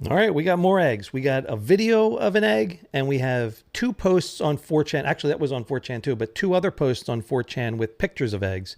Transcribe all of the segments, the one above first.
All right, we got more eggs. We got a video of an egg, and we have two posts on 4chan. Actually, that was on 4chan too, but two other posts on 4chan with pictures of eggs.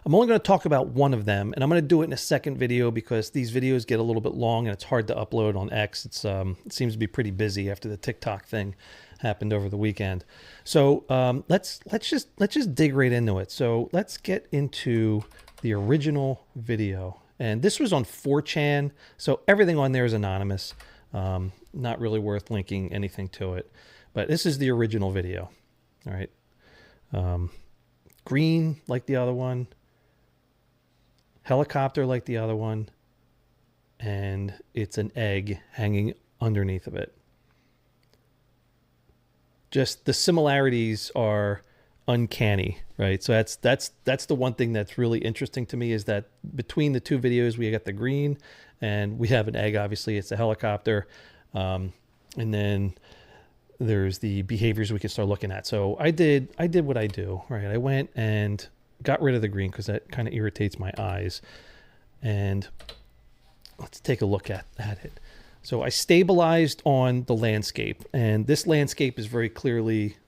I'm only going to talk about one of them, and I'm going to do it in a second video because these videos get a little bit long and it's hard to upload on X. It seems to be pretty busy after the TikTok thing happened over the weekend. So let's just dig right into it. So let's get into the original video. And this was on 4chan, so everything on there is anonymous. Not really worth linking anything to it. But this is the original video. All right. Green like the other one. Helicopter like the other one. And it's an egg hanging underneath of it. Just the similarities are uncanny, right? So that's the one thing that's really interesting to me, is that between the two videos we got the green and we have an egg. Obviously it's a helicopter, and then there's the behaviors we can start looking at. So I did what I do, right? I went and got rid of the green because that kind of irritates my eyes, and let's take a look at it. So I stabilized on the landscape, and this landscape is very clearly,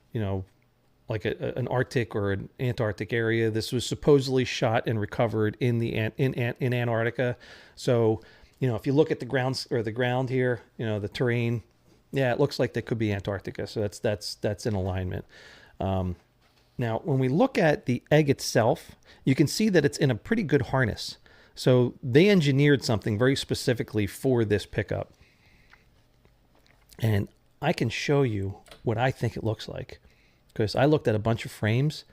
like an Arctic or an Antarctic area. This was supposedly shot and recovered in Antarctica. So, if you look at the ground here, the terrain, yeah, it looks like that could be Antarctica. So that's in alignment. Now, when we look at the egg itself, you can see that it's in a pretty good harness. So they engineered something very specifically for this pickup. And I can show you what I think it looks like, because I looked at a bunch of frames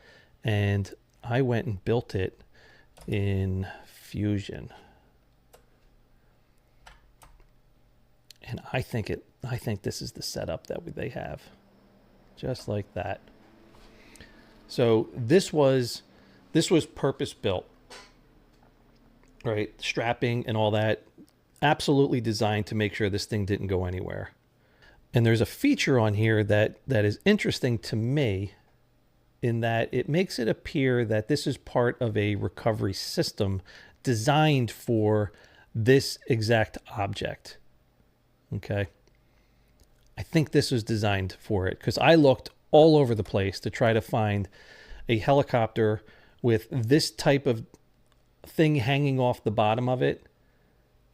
and I went and built it in Fusion. And I think this is the setup that they have, just like that. So this was purpose built, right? Strapping and all that, absolutely designed to make sure this thing didn't go anywhere. And there's a feature on here that is interesting to me, in that it makes it appear that this is part of a recovery system designed for this exact object. Okay. I think this was designed for it, because I looked all over the place to try to find a helicopter with this type of thing hanging off the bottom of it,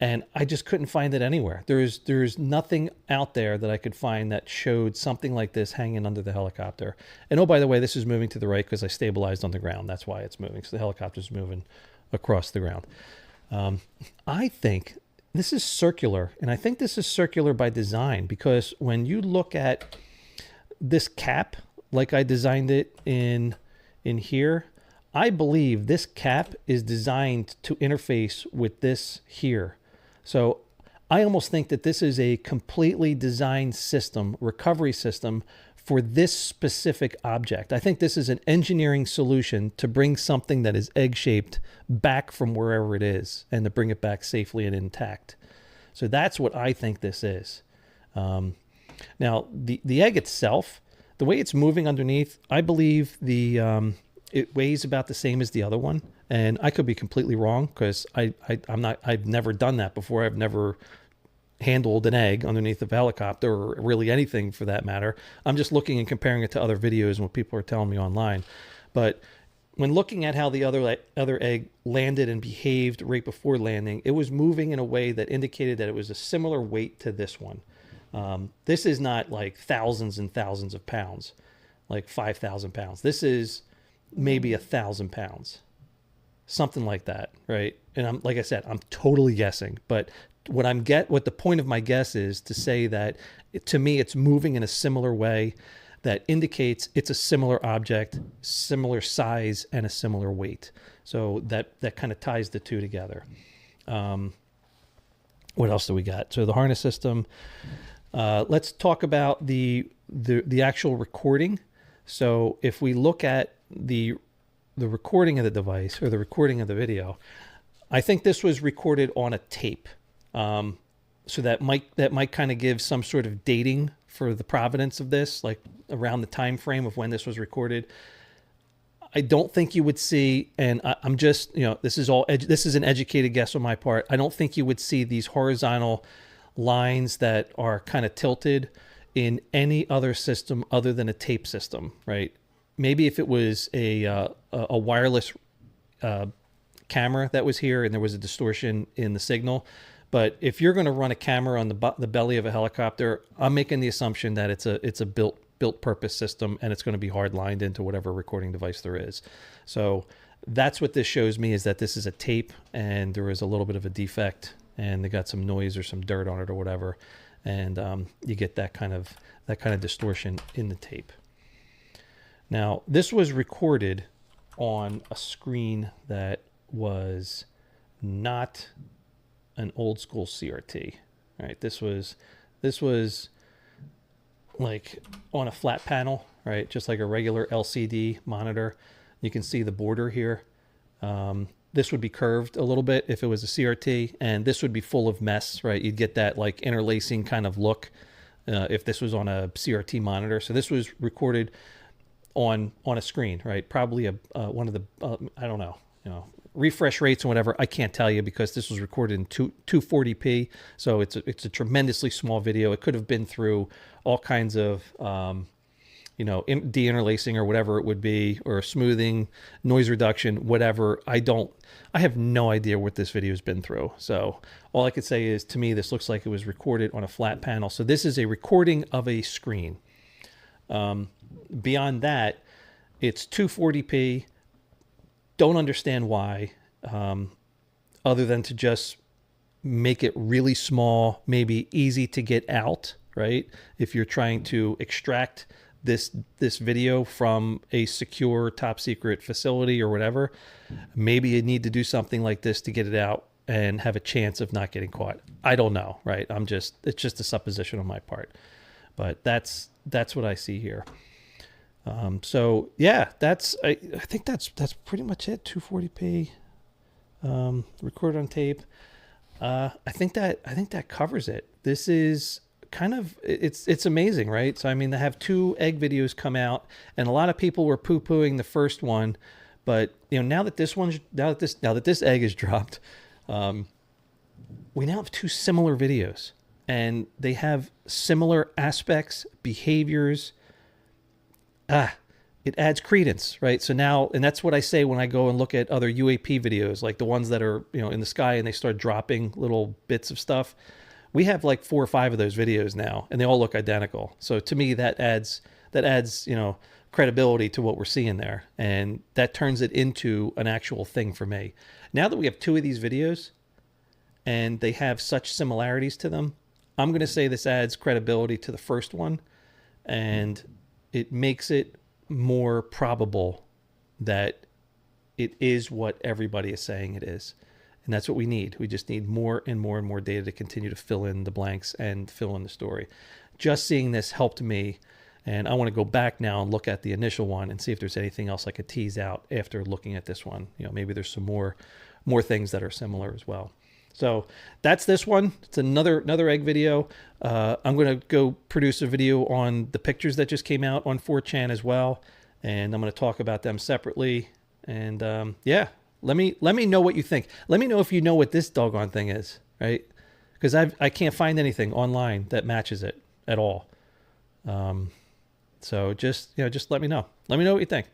and I just couldn't find it anywhere. There's nothing out there that I could find that showed something like this hanging under the helicopter. And oh, by the way, this is moving to the right because I stabilized on the ground. That's why it's moving. So the helicopter's moving across the ground. I think this is circular, and I think this is circular by design, because when you look at this cap, like I designed it in here, I believe this cap is designed to interface with this here. So I almost think that this is a completely designed system, recovery system, for this specific object. I think this is an engineering solution to bring something that is egg-shaped back from wherever it is, and to bring it back safely and intact. So that's what I think this is. Now, the egg itself, the way it's moving underneath, I believe it weighs about the same as the other one. And I could be completely wrong, because I've never done that before. I've never handled an egg underneath a helicopter, or really anything for that matter. I'm just looking and comparing it to other videos and what people are telling me online. But when looking at how the other egg landed and behaved right before landing, it was moving in a way that indicated that it was a similar weight to this one. This is not like thousands and thousands of pounds, like 5,000 pounds. This is maybe 1,000 pounds, something like that, right? And like I said, I'm totally guessing, but what the point of my guess is to say that to me it's moving in a similar way that indicates it's a similar object, similar size, and a similar weight. So that kind of ties the two together. What else do we got? So the harness system. Let's talk about the actual recording. So if we look at the recording of the device, or the recording of the video, I think this was recorded on a tape. So that might kind of give some sort of dating for the provenance of this, like around the time frame of when this was recorded. I don't think you would see, and I'm just, this is an educated guess on my part. I don't think you would see these horizontal lines that are kind of tilted in any other system other than a tape system, right? Maybe if it was a wireless camera that was here and there was a distortion in the signal. But if you're going to run a camera on the belly of a helicopter, I'm making the assumption that it's a built purpose system, and it's going to be hard lined into whatever recording device there is. So that's what this shows me, is that this is a tape and there is a little bit of a defect and they got some noise or some dirt on it or whatever. And you get that kind of distortion in the tape. Now, this was recorded on a screen that was not an old school CRT. All right, this was like on a flat panel, right? Just like a regular LCD monitor. You can see the border here. This would be curved a little bit if it was a CRT, and this would be full of mess, right? You'd get that like interlacing kind of look if this was on a CRT monitor. So this was recorded on a screen, right? Probably one of the I don't know, refresh rates and whatever. I can't tell you because this was recorded in 240p, so it's a tremendously small video. It could have been through all kinds of de-interlacing or whatever it would be, or smoothing, noise reduction, whatever. I have no idea what this video has been through. So all I could say is, to me, this looks like it was recorded on a flat panel. So this is a recording of a screen. Beyond that, it's 240p. Don't understand why, other than to just make it really small, maybe easy to get out, right? If you're trying to extract this video from a secure top secret facility or whatever, maybe you need to do something like this to get it out and have a chance of not getting caught. I don't know, right? It's just a supposition on my part, but that's what I see here. So yeah, I think that's pretty much it. 240p, recorded on tape. I think that covers it. This is kind of, it's amazing, right? So I mean, they have 2 egg videos come out, and a lot of people were poo-pooing the first one, but now that this egg is dropped, we now have 2 similar videos, and they have similar aspects, behaviors. It adds credence, right? So now, and that's what I say when I go and look at other UAP videos, like the ones that are, in the sky and they start dropping little bits of stuff. We have like 4 or 5 of those videos now, and they all look identical. So to me, that adds, credibility to what we're seeing there. And that turns it into an actual thing for me. Now that we have 2 of these videos and they have such similarities to them, I'm going to say this adds credibility to the first one, and it makes it more probable that it is what everybody is saying it is. And that's what we need. We just need more and more and more data to continue to fill in the blanks and fill in the story. Just seeing this helped me, and I want to go back now and look at the initial one and see if there's anything else I could tease out after looking at this one. Maybe there's some more things that are similar as well. So that's this one. It's another egg video. I'm going to go produce a video on the pictures that just came out on 4chan as well, and I'm going to talk about them separately. And yeah, let me know what you think. Let me know if you know what this doggone thing is, right? Because I can't find anything online that matches it at all. So just let me know. Let me know what you think.